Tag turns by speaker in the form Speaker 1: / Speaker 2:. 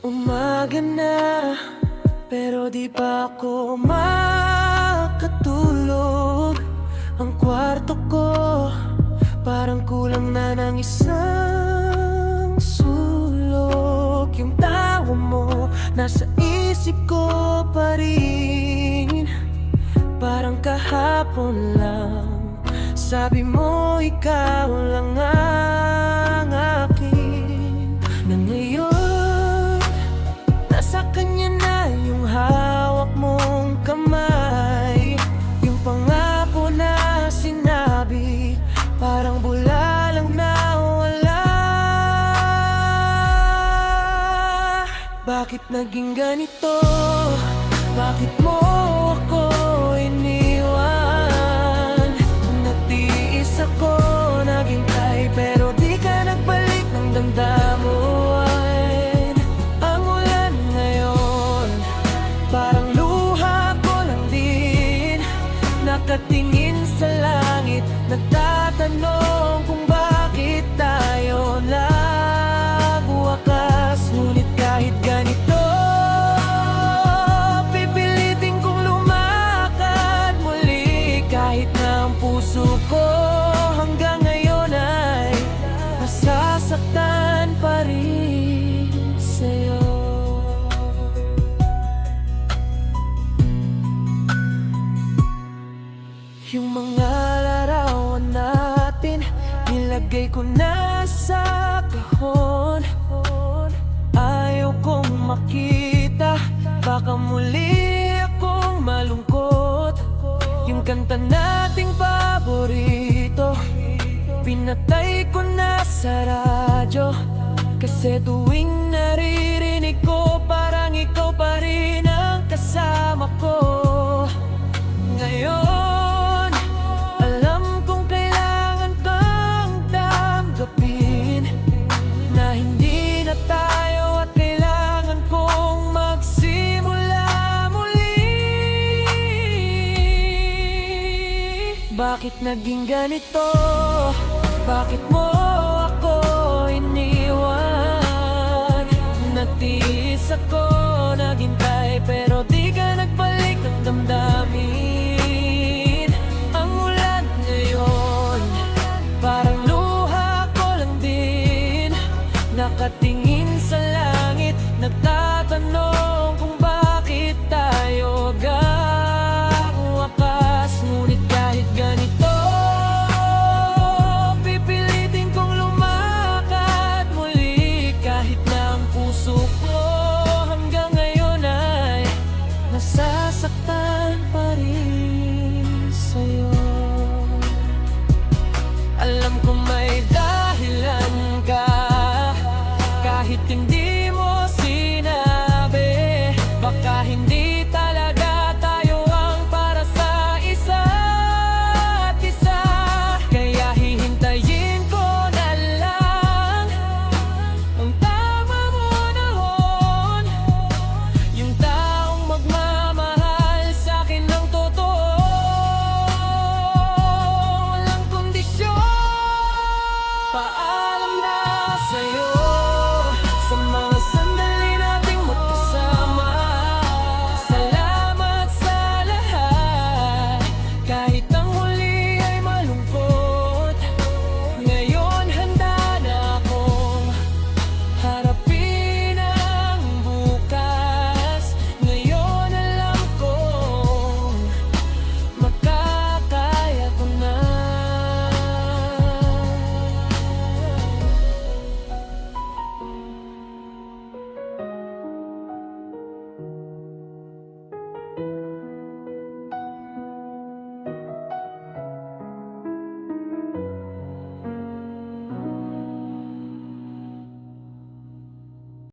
Speaker 1: Umaga na, pero di pa ako makatulog. Ang kwarto ko, parang kulang na ng isang sulok. Yung tawa mo, nasa isip ko pa rin. Parang kahapon lang, sabi mo ikaw lang ang akin. Na ngayon, nasa kanya na yung hawak mong kamay. Yung pangako na sinabi, parang bula lang na wala. Bakit naging ganito? Bakit mo ako iniwan? Natiis ako, naghintay, pero di ka nagbalik ng damdamin. Ang ulan ngayon, parang luha ko lang din. Nakatingin sa langit, nagtatanong kung bakit tayo nagwakas. Ngunit kahit ganito, pipilitin kong lumakad muli. Kahit na ang puso ko hanggang ngayon ay nasasaktan pa rin sa'yo. Yung mga larawan natin, nilagay ko na sa kahon. Ayaw kong makita, baka muli akong malungkot. Yung kanta nating paborito, pinatay ko na sa radyo. Kasi tuwing naririnig ko, parang ikaw pa rin ang kasama ko. Ngayon, alam kong kailangan kang tanggapin, na hindi na tayo at kailangan kong magsimula muli. Bakit naging ganito? Bakit mo ako iniwan? Natiis ako, naghintay, pero di ka nagbalik ng damdamin. Ang ulan ngayon, parang luha ko lang din. Nakatingin sa langit, nagtatanong kung bakit tayo gagwakas. Ngunit kahit ganito, pipilitin kong lumakad muli. Kahit na ang puso ko hanggang ngayon ay nasasaktan pa rin sa'yo. Alam ko may dahilan ka, kahit hindi mo sinabi. Baka hindi talaga tayo ang para sa isa't isa. Kaya hihintayin ko na lang ang tama mo nahon. Yung taong magmamahal sa'kin ng totoo, walang kondisyon. Paalam na sa'yo.